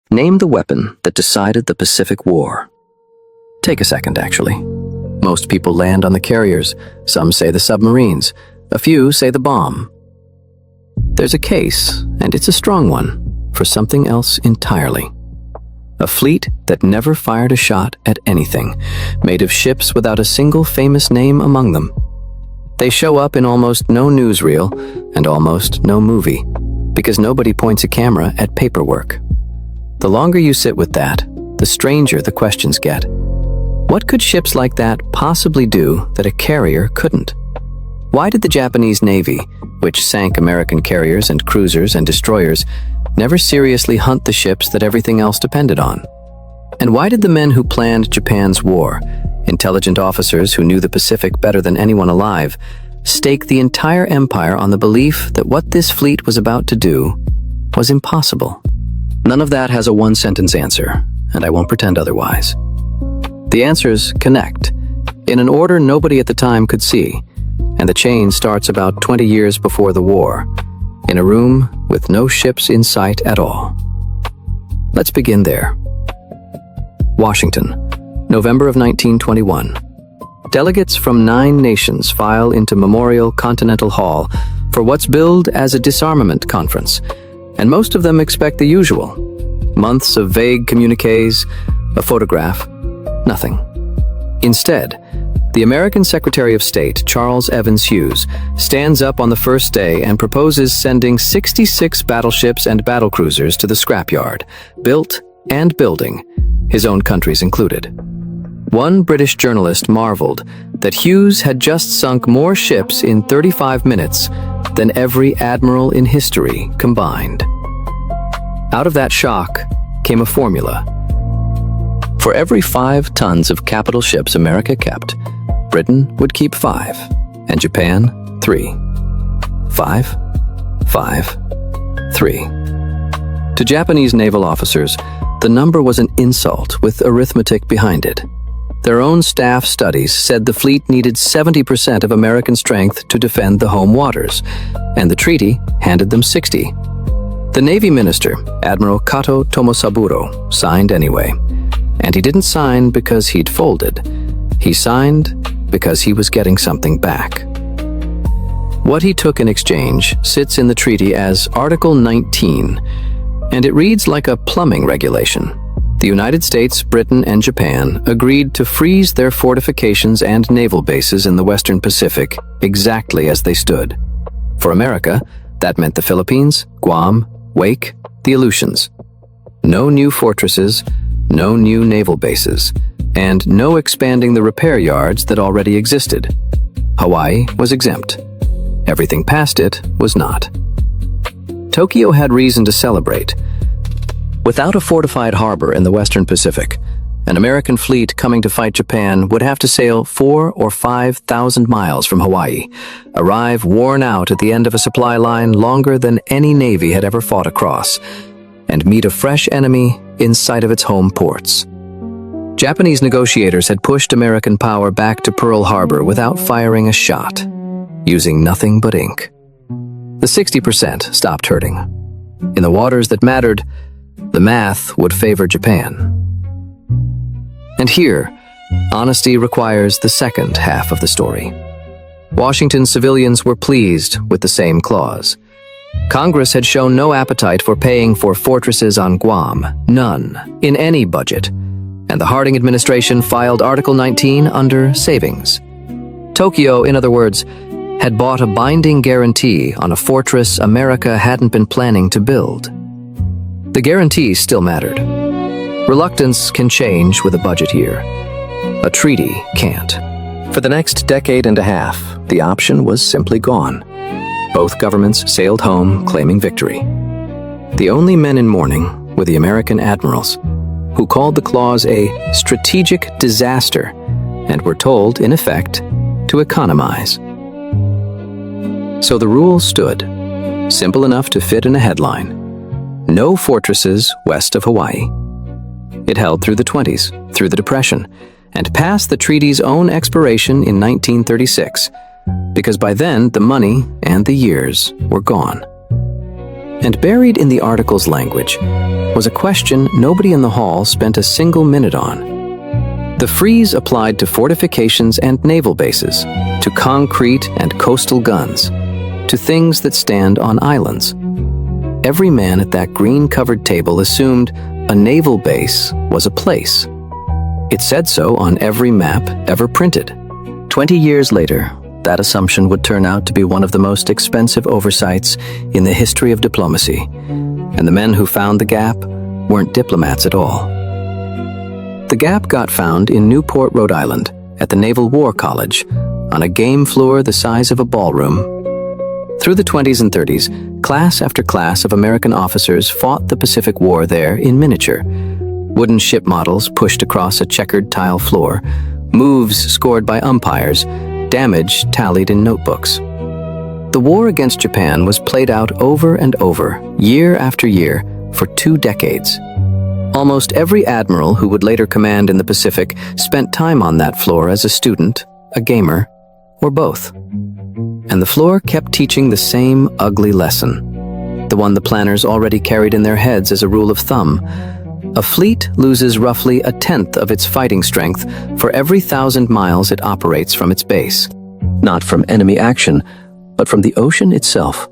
Name the weapon that decided the Pacific War. Take a second, actually. Most people land on the carriers. Some say the submarines. A few say the bomb. There's a case, and it's a strong one, for something else entirely. A fleet that never fired a shot at anything, made of ships without a single famous name among them. They show up in almost no newsreel and almost no movie, because nobody points a camera at paperwork. The longer you sit with that, the stranger the questions get. What could ships like that possibly do that a carrier couldn't? Why did the Japanese Navy, which sank American carriers and cruisers and destroyers, never seriously hunt the ships that everything else depended on? And why did the men who planned Japan's war, intelligent officers who knew the Pacific better than anyone alive, stake the entire empire on the belief that what this fleet was about to do was impossible? None of that has a one-sentence answer, and I won't pretend otherwise. The answers connect, in an order nobody at the time could see, and the chain starts about 20 years before the war, in a room with no ships in sight at all. Let's begin there. Washington, November of 1921. Delegates from 9 nations file into Memorial Continental Hall for what's billed as a disarmament conference, and most of them expect the usual. Months of vague communiques, a photograph, nothing. Instead, the American Secretary of State, Charles Evans Hughes, stands up on the first day and proposes sending 66 battleships and battlecruisers to the scrapyard, built and building, his own country's included. One British journalist marveled that Hughes had just sunk more ships in 35 minutes than every admiral in history combined. Out of that shock came a formula. For every 5 tons of capital ships America kept, Britain would keep 5, and Japan 3. 5, 5, 3. To Japanese naval officers, the number was an insult with arithmetic behind it. Their own staff studies said the fleet needed 70% of American strength to defend the home waters, and the treaty handed them 60. The Navy Minister, Admiral Kato Tomosaburo, signed anyway. And he didn't sign because he'd folded. He signed because he was getting something back. What he took in exchange sits in the treaty as Article 19, and it reads like a plumbing regulation. The United States, Britain, and Japan agreed to freeze their fortifications and naval bases in the Western Pacific exactly as they stood. For America, that meant the Philippines, Guam, Wake, the Aleutians. No new fortresses, no new naval bases, and no expanding the repair yards that already existed. Hawaii was exempt. Everything past it was not. Tokyo had reason to celebrate. Without a fortified harbor in the Western Pacific, an American fleet coming to fight Japan would have to sail 4,000 or 5,000 miles from Hawaii, arrive worn out at the end of a supply line longer than any navy had ever fought across, and meet a fresh enemy in sight of its home ports. Japanese negotiators had pushed American power back to Pearl Harbor without firing a shot, using nothing but ink. The 60% stopped hurting. In the waters that mattered, the math would favor Japan. And here, honesty requires the second half of the story. Washington civilians were pleased with the same clause. Congress had shown no appetite for paying for fortresses on Guam, none, in any budget, and the Harding administration filed Article 19 under savings. Tokyo, in other words, had bought a binding guarantee on a fortress America hadn't been planning to build. The guarantee still mattered. Reluctance can change with a budget year. A treaty can't. For the next decade and a half, the option was simply gone. Both governments sailed home claiming victory. The only men in mourning were the American admirals, who called the clause a strategic disaster and were told, in effect, to economize. So the rule stood, simple enough to fit in a headline: no fortresses west of Hawaii. It held through the 20s, through the Depression, and past the treaty's own expiration in 1936, because by then the money and the years were gone. And buried in the article's language was a question nobody in the hall spent a single minute on. The freeze applied to fortifications and naval bases, to concrete and coastal guns, to things that stand on islands. Every man at that green-covered table assumed a naval base was a place. It said so on every map ever printed. 20 years later, that assumption would turn out to be one of the most expensive oversights in the history of diplomacy, and the men who found the gap weren't diplomats at all. The gap got found in Newport, Rhode Island, at the Naval War College, on a game floor the size of a ballroom. Through the 20s and 30s, class after class of American officers fought the Pacific War there in miniature. Wooden ship models pushed across a checkered tile floor, moves scored by umpires, damage tallied in notebooks. The war against Japan was played out over and over, year after year, for 2 decades. Almost every admiral who would later command in the Pacific spent time on that floor as a student, a gamer, or both. And the floor kept teaching the same ugly lesson, the one the planners already carried in their heads as a rule of thumb. A fleet loses roughly 1/10 of its fighting strength for every 1,000 miles it operates from its base. Not from enemy action, but from the ocean itself.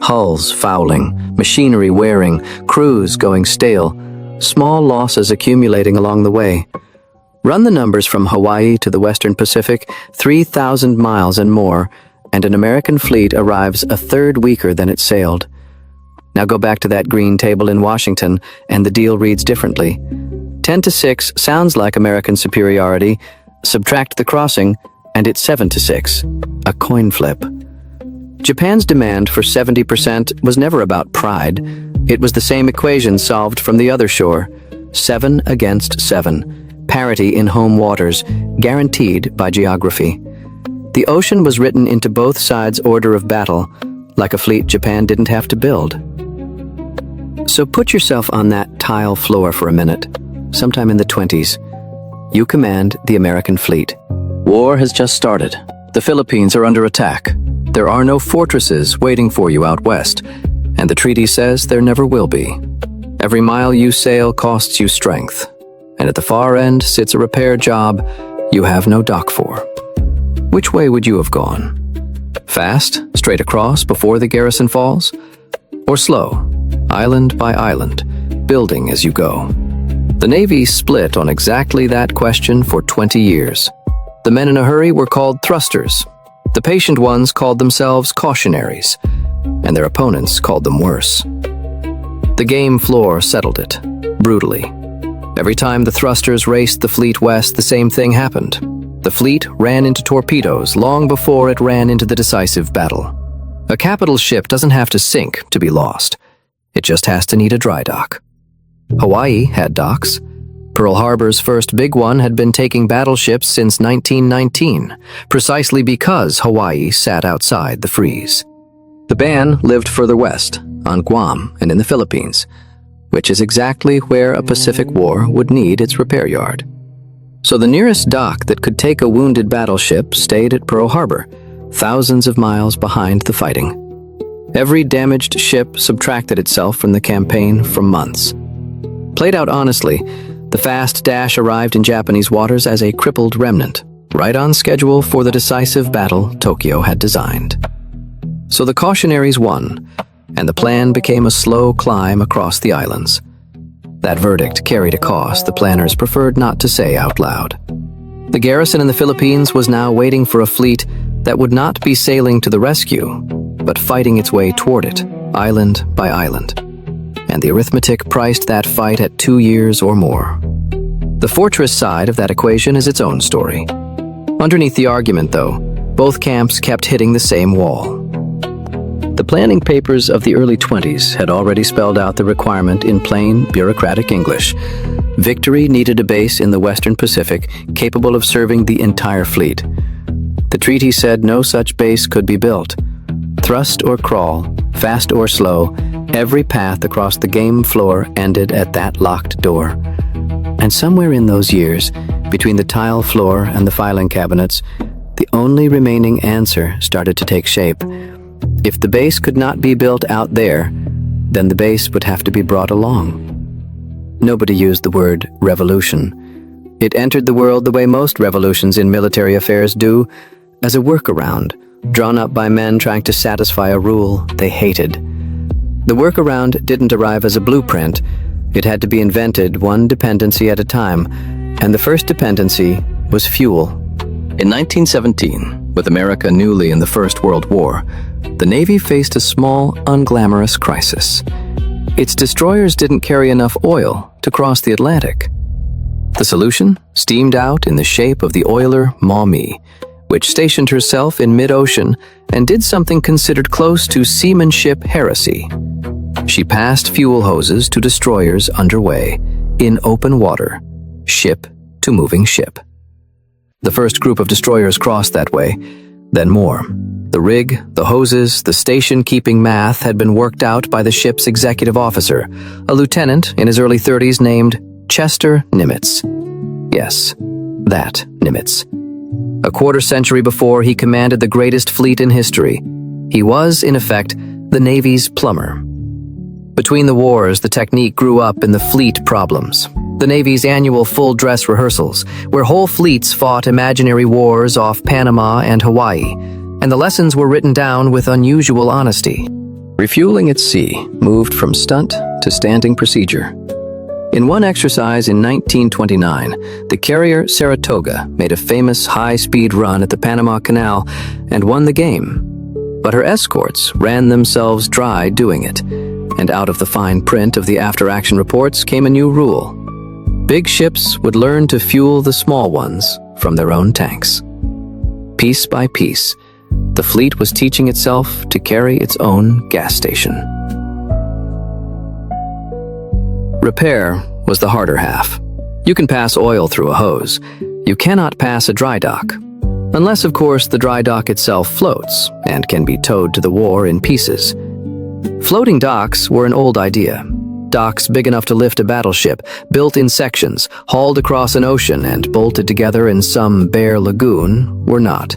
Hulls fouling, machinery wearing, crews going stale, small losses accumulating along the way. Run the numbers from Hawaii to the Western Pacific, 3,000 miles and more, and an American fleet arrives a third weaker than it sailed. Now go back to that green table in Washington, and the deal reads differently. 10-6 sounds like American superiority. Subtract the crossing, and it's 7-6, a coin flip. Japan's demand for 70% was never about pride. It was the same equation solved from the other shore. 7 against 7. Parity in home waters, guaranteed by geography. The ocean was written into both sides' order of battle, like a fleet Japan didn't have to build. So put yourself on that tile floor for a minute, sometime in the 20s. You command the American fleet. War has just started. The Philippines are under attack. There are no fortresses waiting for you out west, and the treaty says there never will be. Every mile you sail costs you strength, and at the far end sits a repair job you have no dock for. Which way would you have gone? Fast, straight across before the garrison falls? Or slow, island by island, building as you go? The Navy split on exactly that question for 20 years. The men in a hurry were called thrusters. The patient ones called themselves cautionaries, and their opponents called them worse. The game floor settled it, brutally. Every time the thrusters raced the fleet west, the same thing happened. The fleet ran into torpedoes long before it ran into the decisive battle. A capital ship doesn't have to sink to be lost. It just has to need a dry dock. Hawaii had docks. Pearl Harbor's first big one had been taking battleships since 1919, precisely because Hawaii sat outside the freeze. The ban lived further west, on Guam and in the Philippines, which is exactly where a Pacific war would need its repair yard. So the nearest dock that could take a wounded battleship stayed at Pearl Harbor, thousands of miles behind the fighting. Every damaged ship subtracted itself from the campaign for months. Played out honestly, the fast dash arrived in Japanese waters as a crippled remnant, right on schedule for the decisive battle Tokyo had designed. So the cautionaries won, and the plan became a slow climb across the islands. That verdict carried a cost the planners preferred not to say out loud. The garrison in the Philippines was now waiting for a fleet that would not be sailing to the rescue, but fighting its way toward it, island by island. And the arithmetic priced that fight at 2 years or more. The fortress side of that equation is its own story. Underneath the argument, though, both camps kept hitting the same wall. The planning papers of the early 20s had already spelled out the requirement in plain, bureaucratic English. Victory needed a base in the Western Pacific capable of serving the entire fleet. The treaty said no such base could be built. Thrust or crawl, fast or slow, every path across the game floor ended at that locked door. And somewhere in those years, between the tile floor and the filing cabinets, the only remaining answer started to take shape. If the base could not be built out there, then the base would have to be brought along. Nobody used the word revolution. It entered the world the way most revolutions in military affairs do, as a workaround, drawn up by men trying to satisfy a rule they hated. The workaround didn't arrive as a blueprint. It had to be invented one dependency at a time, and the first dependency was fuel. In 1917, with America newly in the First World War, the Navy faced a small, unglamorous crisis. Its destroyers didn't carry enough oil to cross the Atlantic. The solution steamed out in the shape of the oiler Maumee, which stationed herself in mid-ocean and did something considered close to seamanship heresy. She passed fuel hoses to destroyers underway, in open water, ship to moving ship. The first group of destroyers crossed that way, then more. The rig, the hoses, the station-keeping math had been worked out by the ship's executive officer, a lieutenant in his early 30s named Chester Nimitz. Yes, that Nimitz. A quarter century before, he commanded the greatest fleet in history. He was, in effect, the Navy's plumber. Between the wars, the technique grew up in the fleet problems, the Navy's annual full-dress rehearsals, where whole fleets fought imaginary wars off Panama and Hawaii, and the lessons were written down with unusual honesty. Refueling at sea moved from stunt to standing procedure. In one exercise in 1929, the carrier Saratoga made a famous high-speed run at the Panama Canal and won the game. But her escorts ran themselves dry doing it, and out of the fine print of the after-action reports came a new rule. Big ships would learn to fuel the small ones from their own tanks. Piece by piece, the fleet was teaching itself to carry its own gas station. Repair was the harder half. You can pass oil through a hose. You cannot pass a dry dock. Unless, of course, the dry dock itself floats and can be towed to the war in pieces. Floating docks were an old idea. Docks big enough to lift a battleship, built in sections, hauled across an ocean and bolted together in some bare lagoon, were not.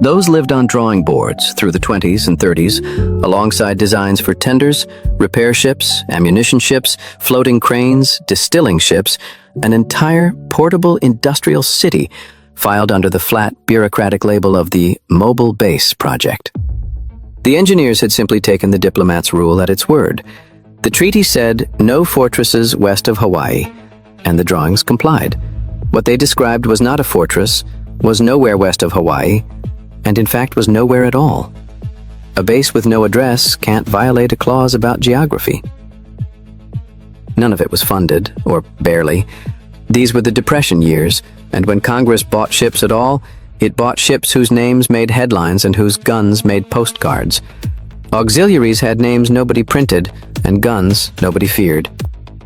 Those lived on drawing boards through the 20s and 30s, alongside designs for tenders, repair ships, ammunition ships, floating cranes, distilling ships, an entire portable industrial city filed under the flat bureaucratic label of the Mobile Base Project. The engineers had simply taken the diplomat's rule at its word. The treaty said no fortresses west of Hawaii, and the drawings complied. What they described was not a fortress, was nowhere west of Hawaii, and in fact was nowhere at all. A base with no address can't violate a clause about geography. None of it was funded, or barely. These were the Depression years, and when Congress bought ships at all, it bought ships whose names made headlines and whose guns made postcards. Auxiliaries had names nobody printed, and guns nobody feared.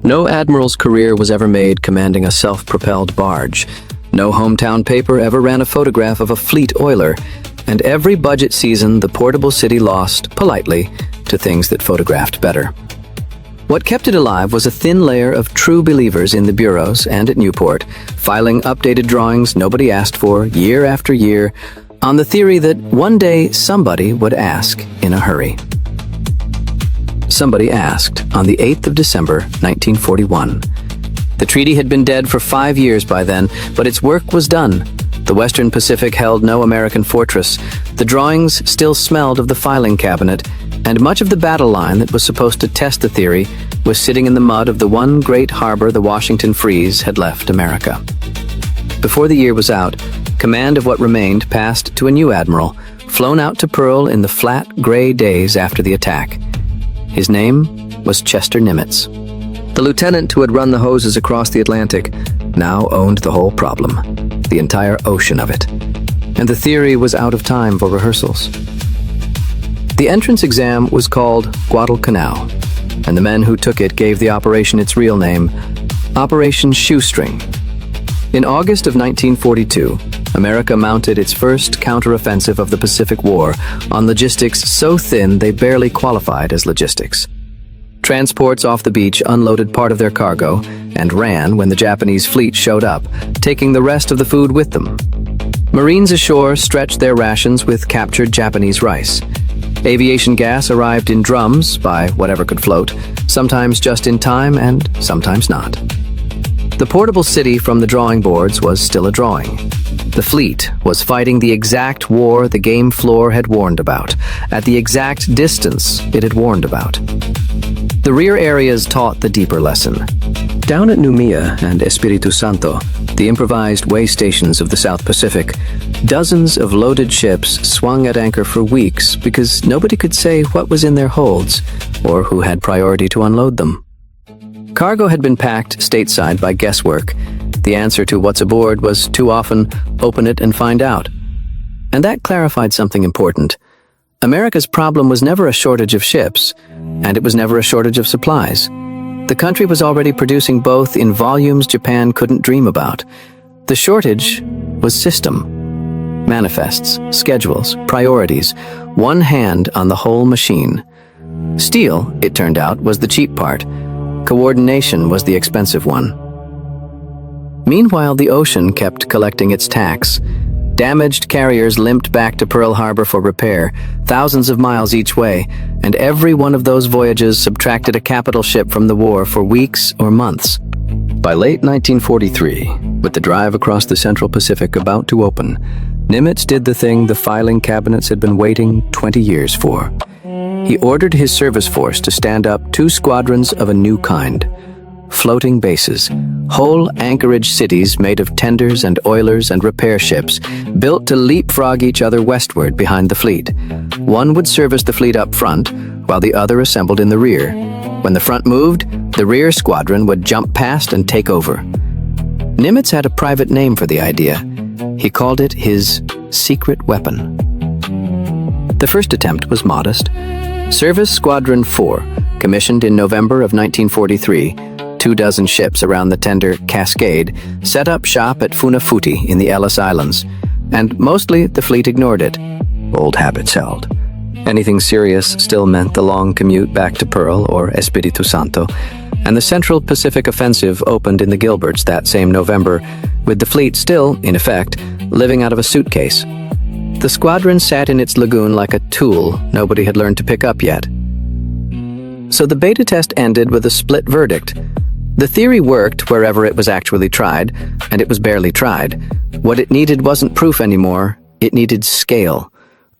No admiral's career was ever made commanding a self-propelled barge. No hometown paper ever ran a photograph of a fleet oiler, and every budget season the portable city lost, politely, to things that photographed better. What kept it alive was a thin layer of true believers in the bureaus and at Newport, filing updated drawings nobody asked for year after year, on the theory that one day somebody would ask in a hurry. Somebody asked on the 8th of December, 1941. The treaty had been dead for 5 years by then, but its work was done. The Western Pacific held no American fortress. The drawings still smelled of the filing cabinet, and much of the battle line that was supposed to test the theory was sitting in the mud of the one great harbor the Washington freeze had left America. Before the year was out, command of what remained passed to a new admiral, flown out to Pearl in the flat, gray days after the attack. His name was Chester Nimitz. The lieutenant who had run the hoses across the Atlantic now owned the whole problem, the entire ocean of it, and the theory was out of time for rehearsals. The entrance exam was called Guadalcanal, and the men who took it gave the operation its real name, Operation Shoestring. In August of 1942, America mounted its first counteroffensive of the Pacific War on logistics so thin they barely qualified as logistics. Transports off the beach unloaded part of their cargo and ran when the Japanese fleet showed up, taking the rest of the food with them. Marines ashore stretched their rations with captured Japanese rice. Aviation gas arrived in drums by whatever could float, sometimes just in time and sometimes not. The portable city from the drawing boards was still a drawing. The fleet was fighting the exact war the game floor had warned about, at the exact distance it had warned about. The rear areas taught the deeper lesson. Down at Noumea and Espiritu Santo, the improvised way stations of the South Pacific, dozens of loaded ships swung at anchor for weeks because nobody could say what was in their holds or who had priority to unload them. Cargo had been packed stateside by guesswork. The answer to what's aboard was too often, open it and find out. And that clarified something important. America's problem was never a shortage of ships, and it was never a shortage of supplies. The country was already producing both in volumes Japan couldn't dream about. The shortage was system. Manifests, schedules, priorities, one hand on the whole machine. Steel, it turned out, was the cheap part. Coordination was the expensive one. Meanwhile, the ocean kept collecting its tax. Damaged carriers limped back to Pearl Harbor for repair, thousands of miles each way, and every one of those voyages subtracted a capital ship from the war for weeks or months. By late 1943, with the drive across the Central Pacific about to open, Nimitz did the thing the filing cabinets had been waiting 20 years for. He ordered his service force to stand up 2 squadrons of a new kind. Floating bases, whole anchorage cities made of tenders and oilers and repair ships, built to leapfrog each other westward behind the fleet. One would service the fleet up front, while the other assembled in the rear. When the front moved, the rear squadron would jump past and take over. Nimitz had a private name for the idea. He called it his secret weapon. The first attempt was modest. Service Squadron 4, commissioned in November of 1943, 24 ships around the tender Cascade, set up shop at Funafuti in the Ellis Islands, and mostly the fleet ignored it. Old habits held. Anything serious still meant the long commute back to Pearl or Espiritu Santo, and the Central Pacific Offensive opened in the Gilberts that same November, with the fleet still, in effect, living out of a suitcase. The squadron sat in its lagoon like a tool nobody had learned to pick up yet. So the beta test ended with a split verdict. The theory worked wherever it was actually tried, and it was barely tried. What it needed wasn't proof anymore, it needed scale.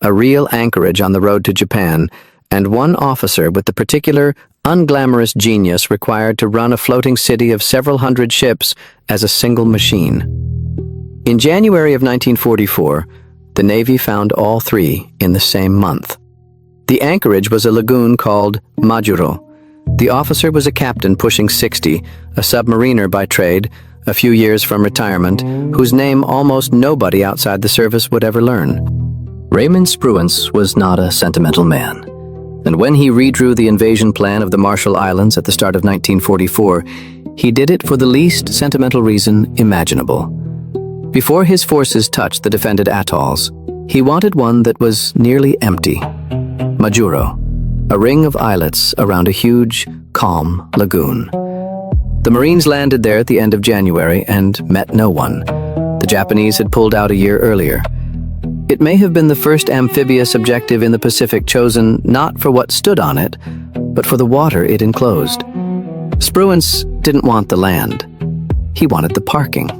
A real anchorage on the road to Japan, and one officer with the particular, unglamorous genius required to run a floating city of several hundred ships as a single machine. In January of 1944, the Navy found all 3 in the same month. The anchorage was a lagoon called Majuro. The officer was a captain pushing 60, a submariner by trade, a few years from retirement, whose name almost nobody outside the service would ever learn. Raymond Spruance was not a sentimental man, and when he redrew the invasion plan of the Marshall Islands at the start of 1944, he did it for the least sentimental reason imaginable. Before his forces touched the defended atolls, he wanted one that was nearly empty. Majuro, a ring of islets around a huge, calm lagoon. The Marines landed there at the end of January and met no one. The Japanese had pulled out a year earlier. It may have been the first amphibious objective in the Pacific chosen not for what stood on it, but for the water it enclosed. Spruance didn't want the land. He wanted the parking.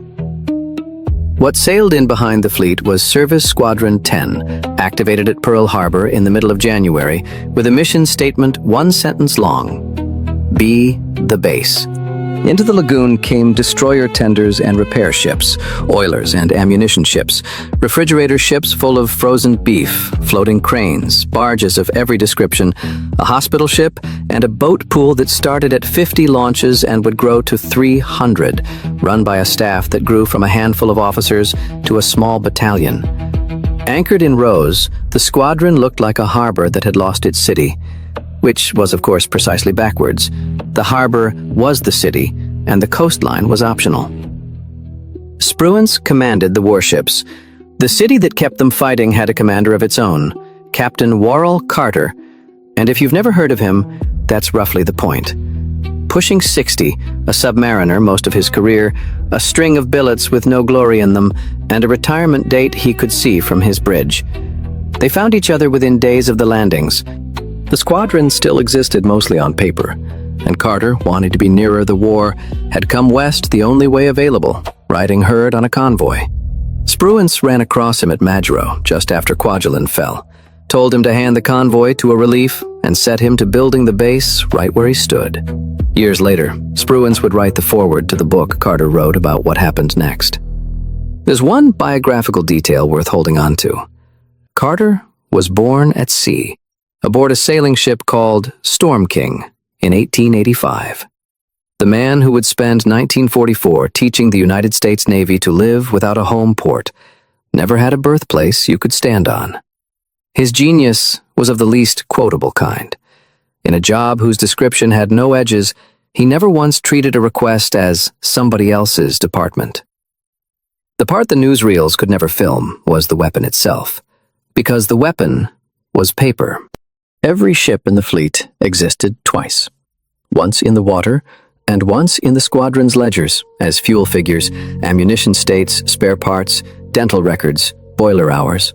What sailed in behind the fleet was Service Squadron 10, activated at Pearl Harbor in the middle of January, with a mission statement 1 sentence long: be the base. Into the lagoon came destroyer tenders and repair ships, oilers and ammunition ships, refrigerator ships full of frozen beef, floating cranes, barges of every description, a hospital ship, and a boat pool that started at 50 launches and would grow to 300, run by a staff that grew from a handful of officers to a small battalion. Anchored in rows, the squadron looked like a harbor that had lost its city, which was, of course, precisely backwards. The harbor was the city, and the coastline was optional. Spruance commanded the warships. The city that kept them fighting had a commander of its own, Captain Worrell Carter, and if you've never heard of him, that's roughly the point. Pushing 60, a submariner most of his career, a string of billets with no glory in them, and a retirement date he could see from his bridge. They found each other within days of the landings. The squadron still existed mostly on paper, and Carter, wanting to be nearer the war, had come west the only way available, riding herd on a convoy. Spruance ran across him at Majuro just after Kwajalein fell, told him to hand the convoy to a relief, and set him to building the base right where he stood. Years later, Spruance would write the foreword to the book Carter wrote about what happened next. There's one biographical detail worth holding on to. Carter was born at sea, aboard a sailing ship called Storm King in 1885. The man who would spend 1944 teaching the United States Navy to live without a home port never had a birthplace you could stand on. His genius was of the least quotable kind. In a job whose description had no edges, he never once treated a request as somebody else's department. The part the newsreels could never film was the weapon itself, because the weapon was paper. Every ship in the fleet existed twice, once in the water and once in the squadron's ledgers as fuel figures, ammunition states, spare parts, dental records, boiler hours.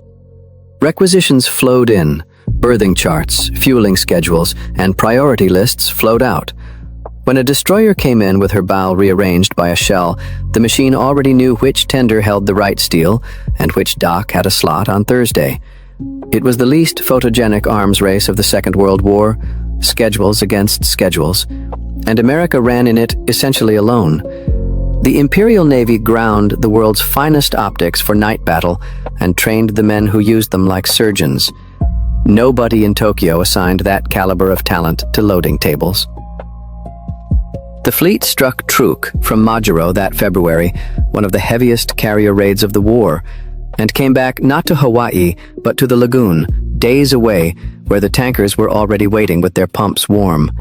Requisitions flowed in, berthing charts, fueling schedules, and priority lists flowed out. When a destroyer came in with her bow rearranged by a shell, the machine already knew which tender held the right steel and which dock had a slot on Thursday. It was the least photogenic arms race of the Second World War, schedules against schedules, and America ran in it essentially alone. The Imperial Navy ground the world's finest optics for night battle and trained the men who used them like surgeons. Nobody in Tokyo assigned that caliber of talent to loading tables. The fleet struck Truk from Majuro that February, one of the heaviest carrier raids of the war, and came back not to Hawaii, but to the lagoon, days away, where the tankers were already waiting with their pumps warm.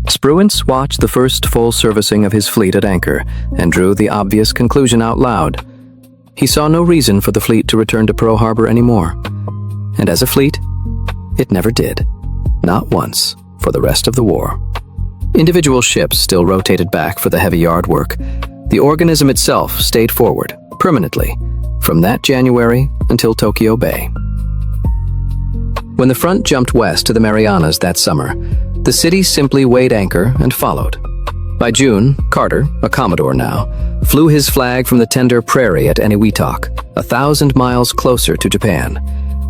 Spruance watched the first full servicing of his fleet at anchor and drew the obvious conclusion out loud. He saw no reason for the fleet to return to Pearl Harbor anymore. And as a fleet, it never did. Not once for the rest of the war. Individual ships still rotated back for the heavy yard work. The organism itself stayed forward, permanently, from that January until Tokyo Bay. When the front jumped west to the Marianas that summer, the city simply weighed anchor and followed. By June, Carter, a Commodore now, flew his flag from the tender prairie at Eniwetok, 1,000 miles closer to Japan,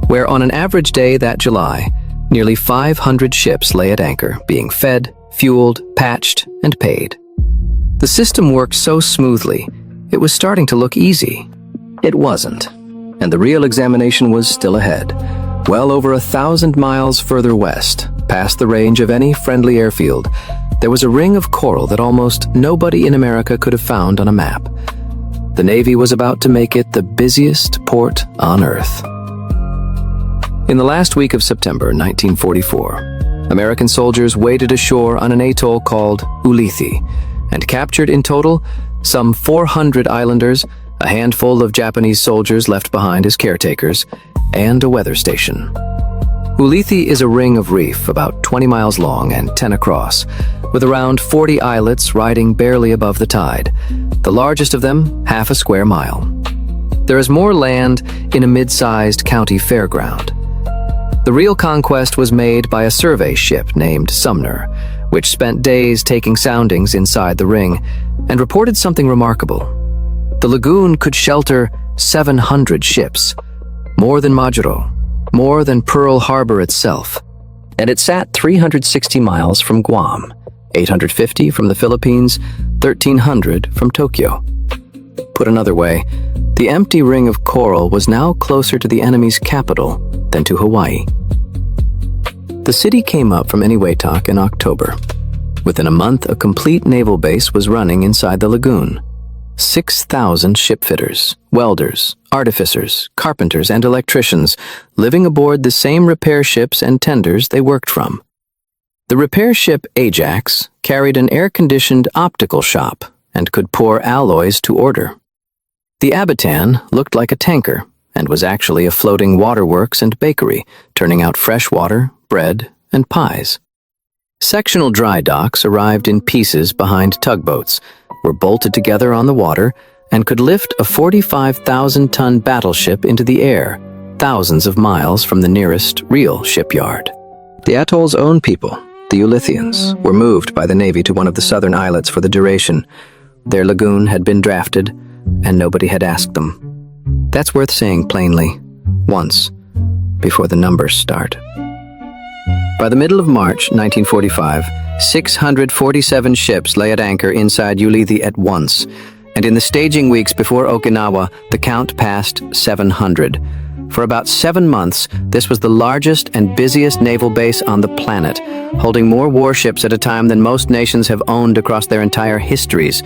where on an average day that July, nearly 500 ships lay at anchor, being fed, fueled, patched, and paid. The system worked so smoothly, it was starting to look easy. It wasn't, and the real examination was still ahead, well over 1,000 miles further west, past the range of any friendly airfield. There was a ring of coral that almost nobody in America could have found on a map. The Navy was about to make it the busiest port on Earth. In the last week of September 1944, American soldiers waded ashore on an atoll called Ulithi and captured in total some 400 islanders, a handful of Japanese soldiers left behind as caretakers, and a weather station. Ulithi is a ring of reef about 20 miles long and 10 across, with around 40 islets riding barely above the tide, the largest of them half a square mile. There is more land in a mid-sized county fairground. The real conquest was made by a survey ship named Sumner, which spent days taking soundings inside the ring and reported something remarkable. The lagoon could shelter 700 ships, more than Majuro, more than Pearl Harbor itself, and it sat 360 miles from Guam, 850 from the Philippines, 1,300 from Tokyo. Put another way, the empty ring of coral was now closer to the enemy's capital than to Hawaii. The city came up from Eniwetok in October. Within a month, a complete naval base was running inside the lagoon. 6,000 shipfitters, welders, artificers, carpenters, and electricians living aboard the same repair ships and tenders they worked from. The repair ship Ajax carried an air-conditioned optical shop and could pour alloys to order. The Abitan looked like a tanker and was actually a floating waterworks and bakery, turning out fresh water, bread, and pies. Sectional dry docks arrived in pieces behind tugboats, were bolted together on the water, and could lift a 45,000-ton battleship into the air, thousands of miles from the nearest real shipyard. The atoll's own people, the Ulithians, were moved by the Navy to one of the southern islets for the duration. Their lagoon had been drafted, and nobody had asked them. That's worth saying plainly, once, before the numbers start. By the middle of March 1945, 647 ships lay at anchor inside Ulithi at once, and in the staging weeks before Okinawa, the count passed 700. For about 7 months, this was the largest and busiest naval base on the planet, holding more warships at a time than most nations have owned across their entire histories.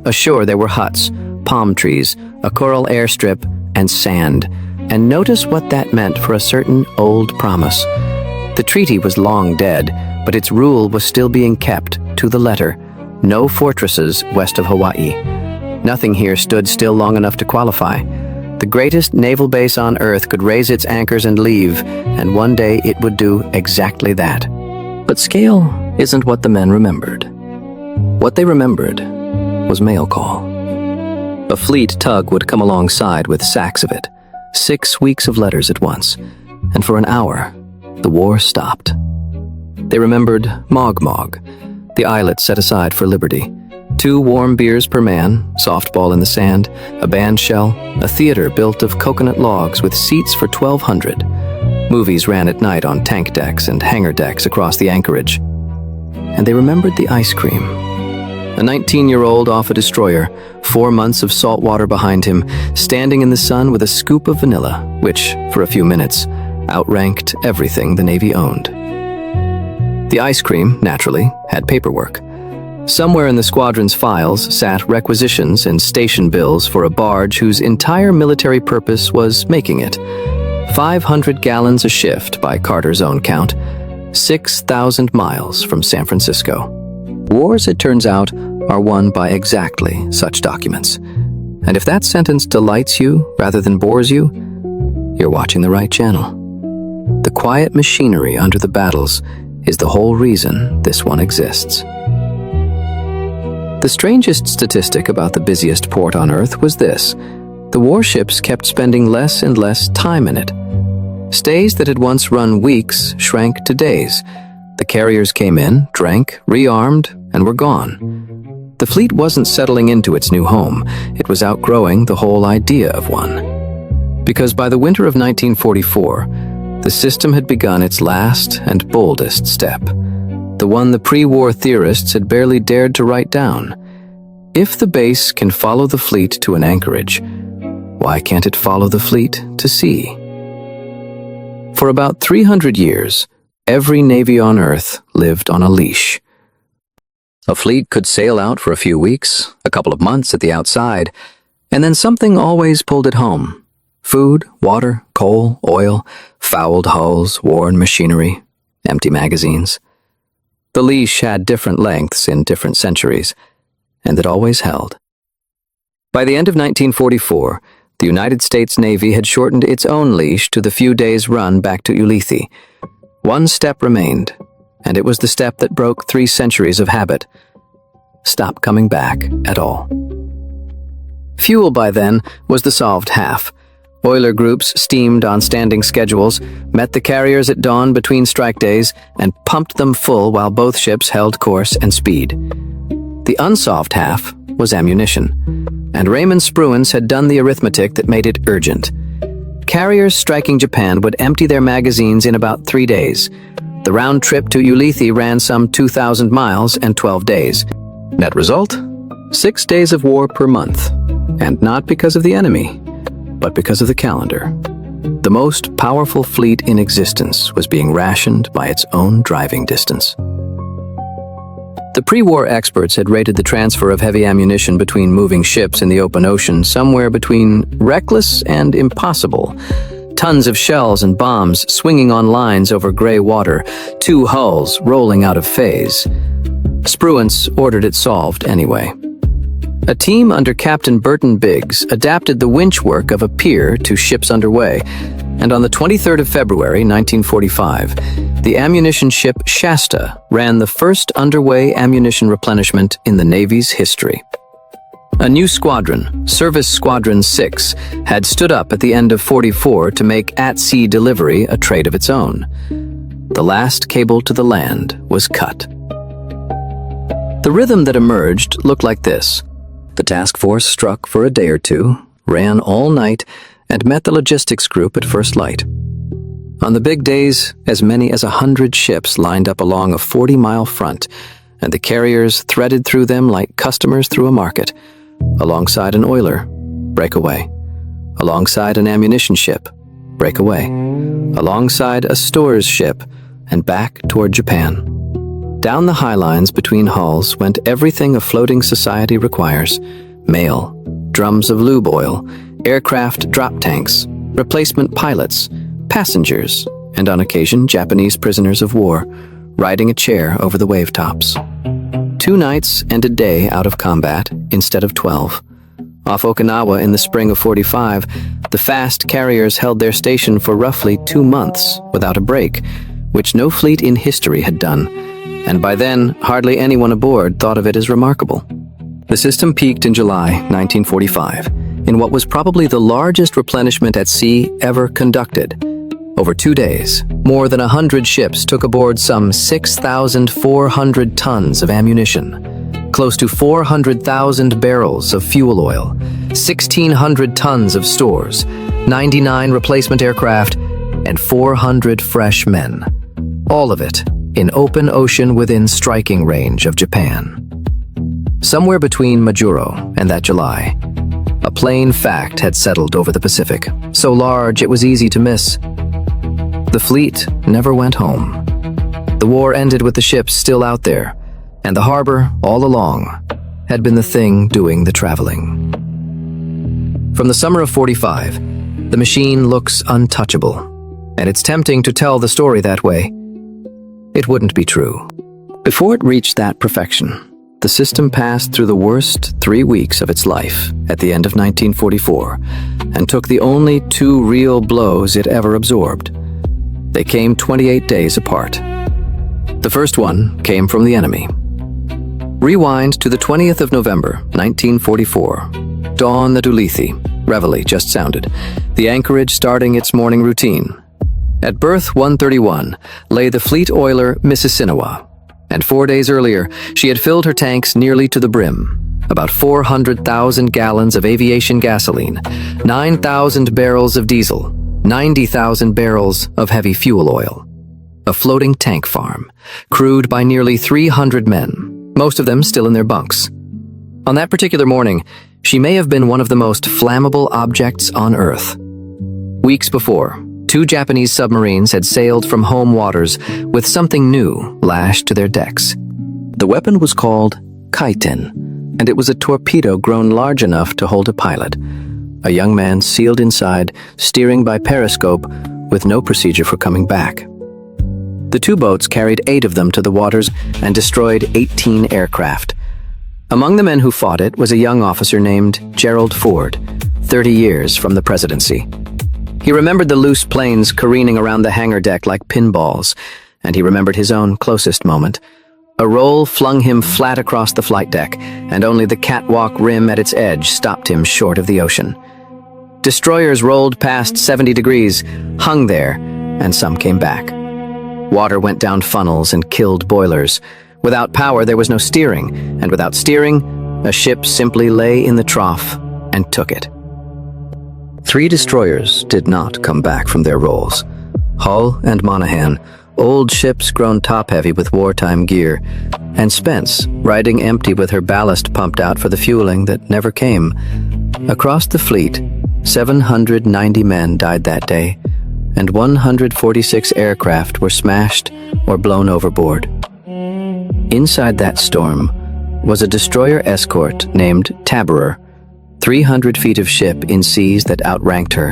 Ashore there were huts, palm trees, a coral airstrip, and sand. And notice what that meant for a certain old promise. The treaty was long dead, but its rule was still being kept, to the letter. No fortresses west of Hawaii. Nothing here stood still long enough to qualify. The greatest naval base on Earth could raise its anchors and leave, and one day it would do exactly that. But scale isn't what the men remembered. What they remembered was mail call. A fleet tug would come alongside with sacks of it, 6 weeks of letters at once, and for an hour, the war stopped. They remembered Mog Mog, the islet set aside for liberty. 2 warm beers per man, softball in the sand, a band shell, a theater built of coconut logs with seats for 1,200. Movies ran at night on tank decks and hangar decks across the anchorage. And they remembered the ice cream. A 19-year-old off a destroyer, 4 months of salt water behind him, standing in the sun with a scoop of vanilla, which, for a few minutes, outranked everything the Navy owned. The ice cream, naturally, had paperwork. Somewhere in the squadron's files sat requisitions and station bills for a barge whose entire military purpose was making it. 500 gallons a shift by Carter's own count, 6,000 miles from San Francisco. Wars, it turns out, are won by exactly such documents. And if that sentence delights you rather than bores you, you're watching the right channel. The quiet machinery under the battles is the whole reason this one exists. The strangest statistic about the busiest port on Earth was this: the warships kept spending less and less time in it. Stays that had once run weeks shrank to days. The carriers came in, drank, rearmed, and were gone. The fleet wasn't settling into its new home. It was outgrowing the whole idea of one. Because by the winter of 1944, the system had begun its last and boldest step. The one the pre-war theorists had barely dared to write down. If the base can follow the fleet to an anchorage, why can't it follow the fleet to sea? For about 300 years, every navy on Earth lived on a leash. A fleet could sail out for a few weeks, a couple of months at the outside, and then something always pulled it home. Food, water, coal, oil, fouled hulls, worn machinery, empty magazines. The leash had different lengths in different centuries, and it always held. By the end of 1944, the United States Navy had shortened its own leash to the few days' run back to Ulithi. One step remained, and it was the step that broke 3 centuries of habit. Stop coming back at all. Fuel by then was the solved half. Oiler groups steamed on standing schedules, met the carriers at dawn between strike days, and pumped them full while both ships held course and speed. The unsolved half was ammunition, and Raymond Spruance had done the arithmetic that made it urgent. Carriers striking Japan would empty their magazines in about 3 days. The round trip to Ulithi ran some 2,000 miles and 12 days. Net result? 6 days of war per month, and not because of the enemy, but because of the calendar. The most powerful fleet in existence was being rationed by its own driving distance. The pre-war experts had rated the transfer of heavy ammunition between moving ships in the open ocean somewhere between reckless and impossible. Tons of shells and bombs swinging on lines over gray water, 2 hulls rolling out of phase. Spruance ordered it solved anyway. A team under Captain Burton Biggs adapted the winch work of a pier to ships underway, and on the 23rd of February, 1945, the ammunition ship Shasta ran the first underway ammunition replenishment in the Navy's history. A new squadron, Service Squadron 6, had stood up at the end of 44 to make at-sea delivery a trade of its own. The last cable to the land was cut. The rhythm that emerged looked like this. The task force struck for a day or two, ran all night, and met the logistics group at first light. On the big days, as many as 100 ships lined up along a 40-mile front, and the carriers threaded through them like customers through a market. Alongside an oiler, break away. Alongside an ammunition ship, break away. Alongside a stores ship, and back toward Japan. Down the high lines between hulls went everything a floating society requires: mail, drums of lube oil, aircraft drop tanks, replacement pilots, passengers, and on occasion Japanese prisoners of war, riding a chair over the wave tops. 2 nights and a day out of combat instead of 12. Off Okinawa in the spring of 45, the fast carriers held their station for roughly 2 months without a break, which no fleet in history had done, and by then hardly anyone aboard thought of it as remarkable. The system peaked in July 1945 in what was probably the largest replenishment at sea ever conducted. Over 2 days, more than 100 ships took aboard some 6,400 tons of ammunition, close to 400,000 barrels of fuel oil, 1,600 tons of stores, 99 replacement aircraft, and 400 fresh men. All of it in open ocean within striking range of Japan. Somewhere between Majuro and that July, a plain fact had settled over the Pacific, so large it was easy to miss. The fleet never went home. The war ended with the ships still out there, and the harbor, all along, had been the thing doing the traveling. From the summer of 45, the machine looks untouchable, and it's tempting to tell the story that way. It wouldn't be true. Before it reached that perfection, the system passed through the worst 3 weeks of its life at the end of 1944, and took the only 2 real blows it ever absorbed. They came 28 days apart. The first one came from the enemy. Rewind to the 20th of November, 1944. Dawn at Ulithi. Reveille just sounded, the anchorage starting its morning routine. At berth 131 lay the fleet oiler Mississinewa, and 4 days earlier she had filled her tanks nearly to the brim. About 400,000 gallons of aviation gasoline, 9,000 barrels of diesel, 90,000 barrels of heavy fuel oil. A floating tank farm, crewed by nearly 300 men, most of them still in their bunks. On that particular morning, she may have been one of the most flammable objects on Earth. Weeks before, 2 Japanese submarines had sailed from home waters with something new lashed to their decks. The weapon was called kaiten, and it was a torpedo grown large enough to hold a pilot. A young man sealed inside, steering by periscope, with no procedure for coming back. The 2 boats carried 8 of them to the waters and destroyed 18 aircraft. Among the men who fought it was a young officer named Gerald Ford, 30 years from the presidency. He remembered the loose planes careening around the hangar deck like pinballs, and he remembered his own closest moment. A roll flung him flat across the flight deck, and only the catwalk rim at its edge stopped him short of the ocean. Destroyers rolled past 70 degrees, hung there, and some came back. Water went down funnels and killed boilers. Without power, there was no steering, and without steering, a ship simply lay in the trough and took it. 3 destroyers did not come back from their rolls. Hull and Monaghan, old ships grown top-heavy with wartime gear, and Spence, riding empty with her ballast pumped out for the fueling that never came. Across the fleet, 790 men died that day, and 146 aircraft were smashed or blown overboard. Inside that storm was a destroyer escort named Tabarer, 300 feet of ship in seas that outranked her.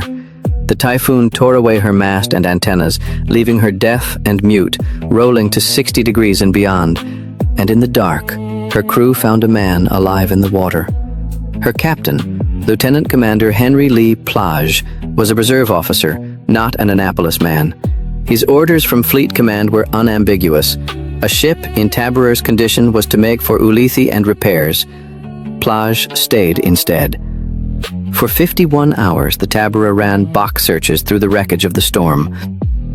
The typhoon tore away her mast and antennas, leaving her deaf and mute, rolling to 60 degrees and beyond. And in the dark, her crew found a man alive in the water. Her captain, Lieutenant Commander Henry Lee Plage, was a reserve officer, not an Annapolis man. His orders from Fleet Command were unambiguous. A ship in Tabarer's condition was to make for Ulithi and repairs. Plage stayed instead. For 51 hours, the Tabara ran box searches through the wreckage of the Storm.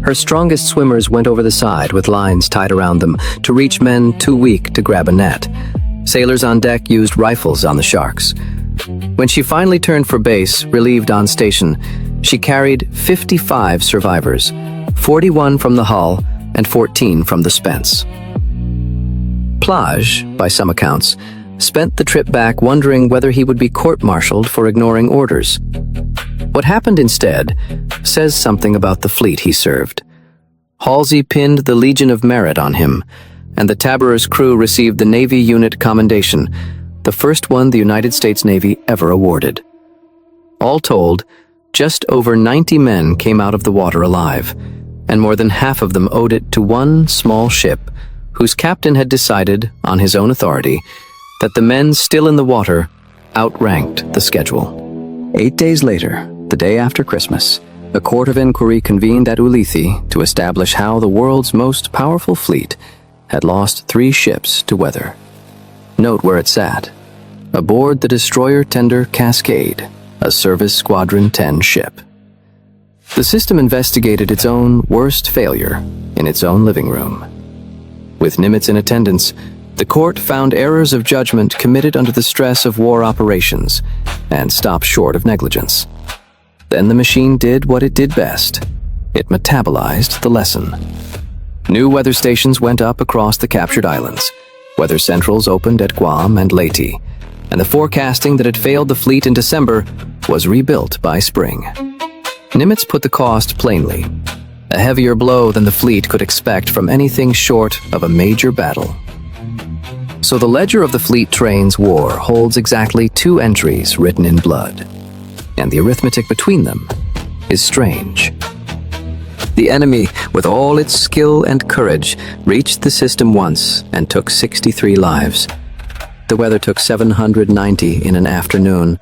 Her strongest swimmers went over the side with lines tied around them to reach men too weak to grab a net. Sailors on deck used rifles on the sharks. When she finally turned for base, relieved on station, she carried 55 survivors, 41 from the hull and 14 from the Spence. Plage, by some accounts, spent the trip back wondering whether he would be court-martialed for ignoring orders. What happened instead says something about the fleet he served. Halsey pinned the Legion of Merit on him, and the Tabara's crew received the Navy Unit Commendation, the first one the United States Navy ever awarded. All told, just over 90 men came out of the water alive, and more than half of them owed it to one small ship whose captain had decided, on his own authority, that the men still in the water outranked the schedule. 8 days later, the day after Christmas, a court of inquiry convened at Ulithi to establish how the world's most powerful fleet had lost 3 ships to weather. Note where it sat, aboard the destroyer tender Cascade, a Service Squadron 10 ship. The system investigated its own worst failure in its own living room. With Nimitz in attendance, the court found errors of judgment committed under the stress of war operations and stopped short of negligence. Then the machine did what it did best. It metabolized the lesson. New weather stations went up across the captured islands. Weather centrals opened at Guam and Leyte, and the forecasting that had failed the fleet in December was rebuilt by spring. Nimitz put the cost plainly: a heavier blow than the fleet could expect from anything short of a major battle. So the ledger of the Fleet Trains War holds exactly 2 entries written in blood, and the arithmetic between them is strange. The enemy, with all its skill and courage, reached the system once and took 63 lives. The weather took 790 in an afternoon,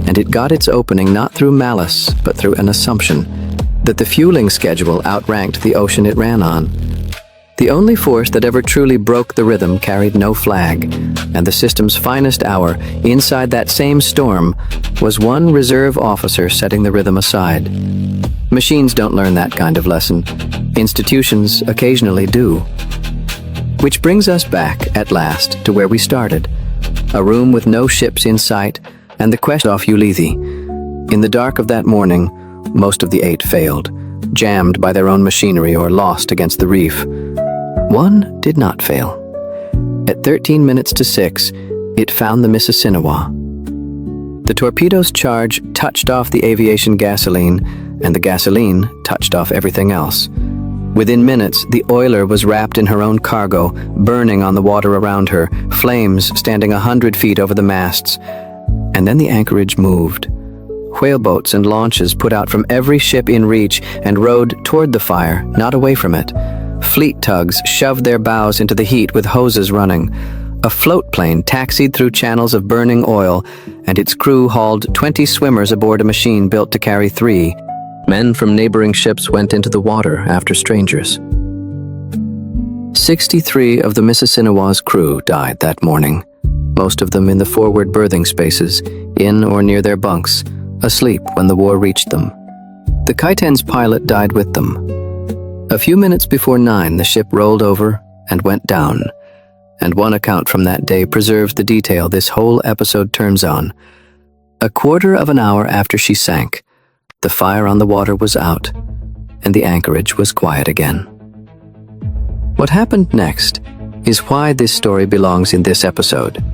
and it got its opening not through malice, but through an assumption that the fueling schedule outranked the ocean it ran on. The only force that ever truly broke the rhythm carried no flag, and the system's finest hour, inside that same storm, was one reserve officer setting the rhythm aside. Machines don't learn that kind of lesson. Institutions occasionally do. Which brings us back, at last, to where we started. A room with no ships in sight, and the quest off Ulithi. In the dark of that morning, most of the 8 failed, jammed by their own machinery or lost against the reef. One did not fail. At 13 minutes to 6, it found the Mississinewa. The torpedo's charge touched off the aviation gasoline, and the gasoline touched off everything else. Within minutes, the oiler was wrapped in her own cargo, burning on the water around her, flames standing 100 feet over the masts. And then the anchorage moved. Whaleboats and launches put out from every ship in reach and rowed toward the fire, not away from it. Fleet tugs shoved their bows into the heat with hoses running. A float plane taxied through channels of burning oil, and its crew hauled 20 swimmers aboard a machine built to carry 3. Men from neighboring ships went into the water after strangers. 63 of the Mississinewa's crew died that morning, most of them in the forward berthing spaces, in or near their bunks, asleep when the war reached them. The Kaiten's pilot died with them. A few minutes before 9, the ship rolled over and went down, and one account from that day preserves the detail this whole episode turns on. A quarter of an hour after she sank, the fire on the water was out, and the anchorage was quiet again. What happened next is why this story belongs in this episode.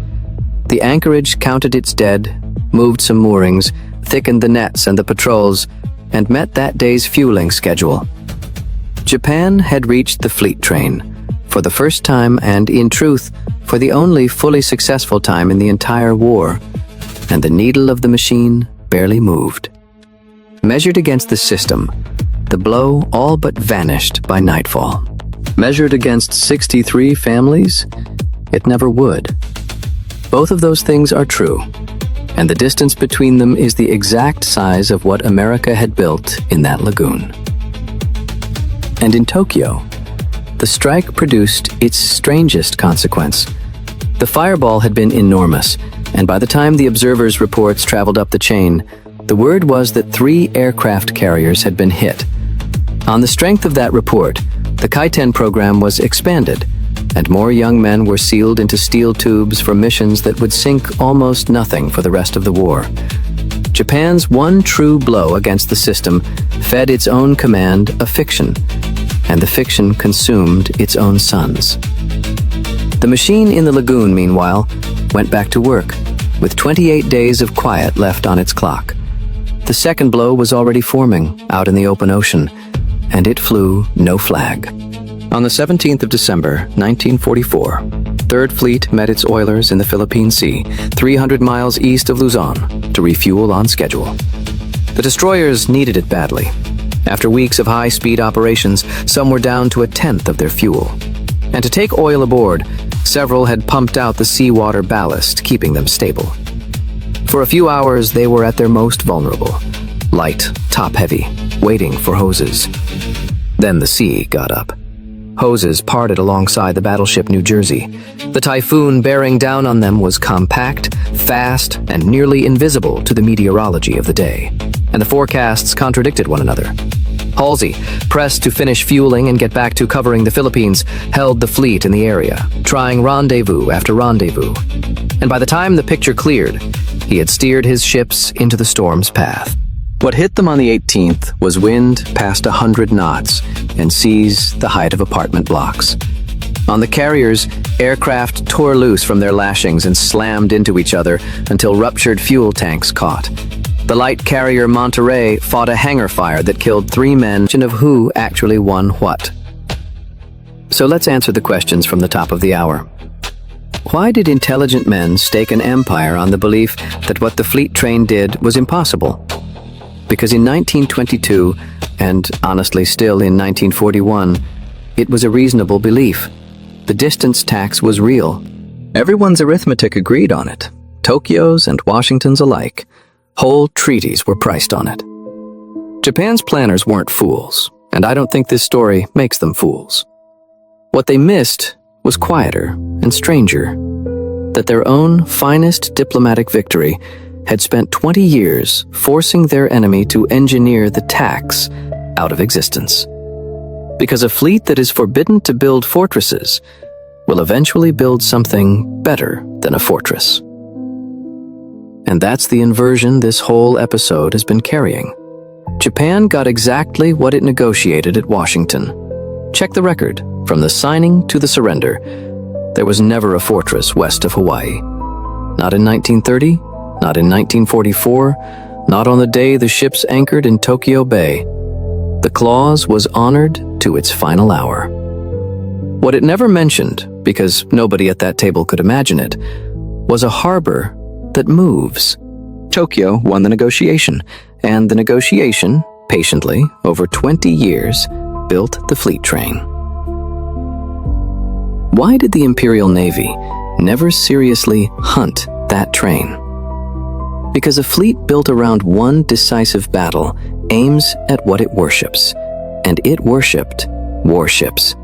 The anchorage counted its dead, moved some moorings, thickened the nets and the patrols, and met that day's fueling schedule. Japan had reached the fleet train, for the first time and, in truth, for the only fully successful time in the entire war, and the needle of the machine barely moved. Measured against the system, the blow all but vanished by nightfall. Measured against 63 families, it never would. Both of those things are true, and the distance between them is the exact size of what America had built in that lagoon. And in Tokyo, the strike produced its strangest consequence. The fireball had been enormous, And by the time the observers' reports traveled up the chain, the word was that 3 aircraft carriers had been hit. On the strength of that report, the Kai-10 program was expanded, and more young men were sealed into steel tubes for missions that would sink almost nothing for the rest of the war. Japan's one true blow against the system fed its own command a fiction, and the fiction consumed its own sons. The machine in the lagoon, meanwhile, went back to work, with 28 days of quiet left on its clock. The second blow was already forming out in the open ocean, and it flew no flag. On the 17th of December, 1944, Third Fleet met its oilers in the Philippine Sea, 300 miles east of Luzon, to refuel on schedule. The destroyers needed it badly. After weeks of high-speed operations, some were down to 1/10 of their fuel. And to take oil aboard, several had pumped out the seawater ballast, keeping them stable. For a few hours, they were at their most vulnerable, light, top-heavy, waiting for hoses. Then the sea got up. Hoses parted alongside the battleship New Jersey. The typhoon bearing down on them was compact, fast, and nearly invisible to the meteorology of the day. And the forecasts contradicted one another. Halsey, pressed to finish fueling and get back to covering the Philippines, held the fleet in the area, trying rendezvous after rendezvous. And by the time the picture cleared, he had steered his ships into the storm's path. What hit them on the 18th was wind past 100 knots and seas the height of apartment blocks. On the carriers, aircraft tore loose from their lashings and slammed into each other until ruptured fuel tanks caught. The light carrier Monterey fought a hangar fire that killed 3 men, of who actually won what. So let's answer the questions from the top of the hour. Why did intelligent men stake an empire on the belief that what the fleet train did was impossible? Because in 1922, and honestly still in 1941, it was a reasonable belief. The distance tax was real. Everyone's arithmetic agreed on it. Tokyo's and Washington's alike. Whole treaties were priced on it. Japan's planners weren't fools, and I don't think this story makes them fools. What they missed was quieter and stranger. That their own finest diplomatic victory had spent 20 years forcing their enemy to engineer the tax out of existence. Because a fleet that is forbidden to build fortresses will eventually build something better than a fortress. And that's the inversion this whole episode has been carrying. Japan got exactly what it negotiated at Washington. Check the record, from the signing to the surrender. There was never a fortress west of Hawaii. Not in 1930, not in 1944, not on the day the ships anchored in Tokyo Bay. The clause was honored to its final hour. What it never mentioned, because nobody at that table could imagine it, was a harbor that moves. Tokyo won the negotiation, and the negotiation, patiently, over 20 years, built the fleet train. Why did the Imperial Navy never seriously hunt that train? Because a fleet built around one decisive battle aims at what it worships, and it worshipped warships.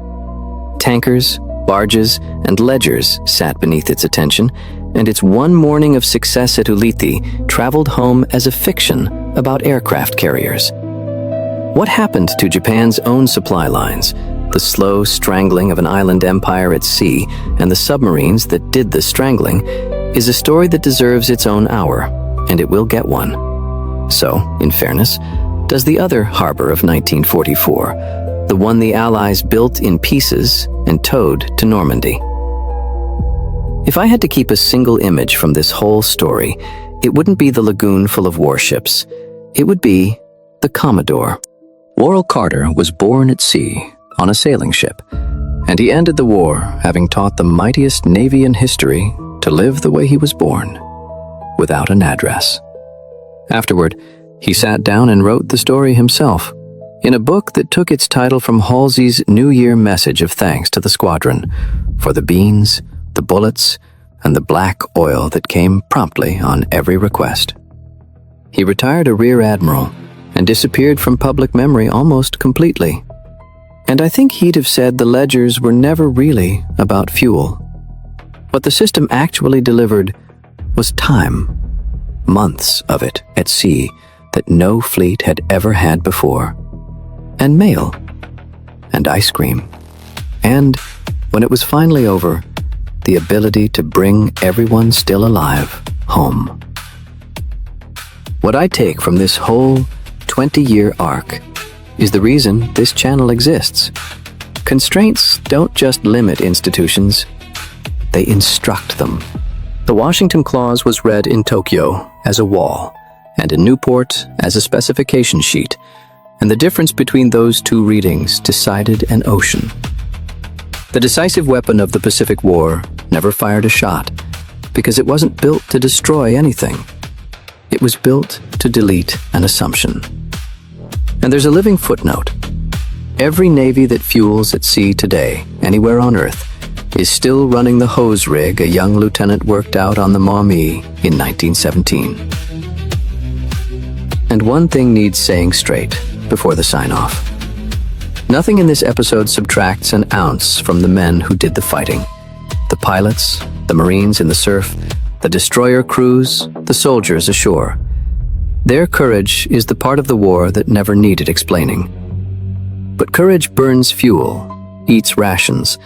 Tankers, barges, and ledgers sat beneath its attention, and its one morning of success at Ulithi traveled home as a fiction about aircraft carriers. What happened to Japan's own supply lines, the slow strangling of an island empire at sea, and the submarines that did the strangling, is a story that deserves its own hour, and it will get one. So, in fairness, does the other harbor of 1944, the one the Allies built in pieces and towed to Normandy. If I had to keep a single image from this whole story, it wouldn't be the lagoon full of warships. It would be the Commodore. Worrell Carter was born at sea on a sailing ship, and he ended the war having taught the mightiest navy in history to live the way he was born, without an address. Afterward, he sat down and wrote the story himself, in a book that took its title from Halsey's New Year message of thanks to the squadron for the beans, the bullets, and the black oil that came promptly on every request. He retired a rear admiral and disappeared from public memory almost completely. And I think he'd have said the ledgers were never really about fuel. What the system actually delivered was time. Months of it at sea that no fleet had ever had before. And mail. And ice cream. And, when it was finally over, the ability to bring everyone still alive home. What I take from this whole 20-year arc is the reason this channel exists. Constraints don't just limit institutions, they instruct them. The Washington Clause was read in Tokyo as a wall, and in Newport as a specification sheet, and the difference between those two readings decided an ocean. The decisive weapon of the Pacific War never fired a shot, because it wasn't built to destroy anything. It was built to delete an assumption. And there's a living footnote. Every Navy that fuels at sea today, anywhere on Earth, is still running the hose rig a young lieutenant worked out on the Maumee in 1917. And one thing needs saying straight before the sign-off. Nothing in this episode subtracts an ounce from the men who did the fighting. The pilots, the Marines in the surf, the destroyer crews, the soldiers ashore. Their courage is the part of the war that never needed explaining. But courage burns fuel, eats rations,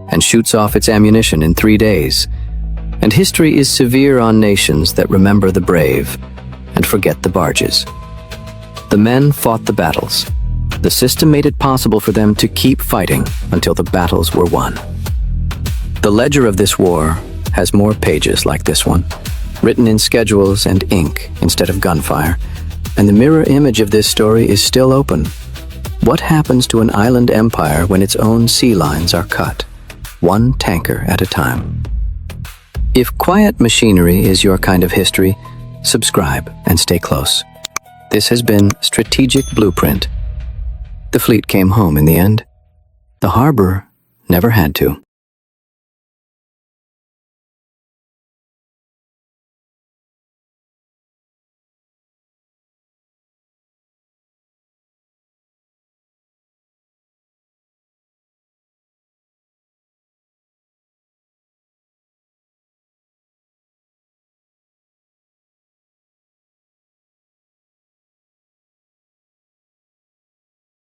and shoots off its ammunition in 3 days. And history is severe on nations that remember the brave and forget the barges. The men fought the battles. The system made it possible for them to keep fighting until the battles were won. The ledger of this war has more pages like this one, written in schedules and ink instead of gunfire, and the mirror image of this story is still open. What happens to an island empire when its own sea lines are cut, one tanker at a time? If quiet machinery is your kind of history, subscribe and stay close. This has been Strategic Blueprint. The fleet came home in the end. The harbor never had to.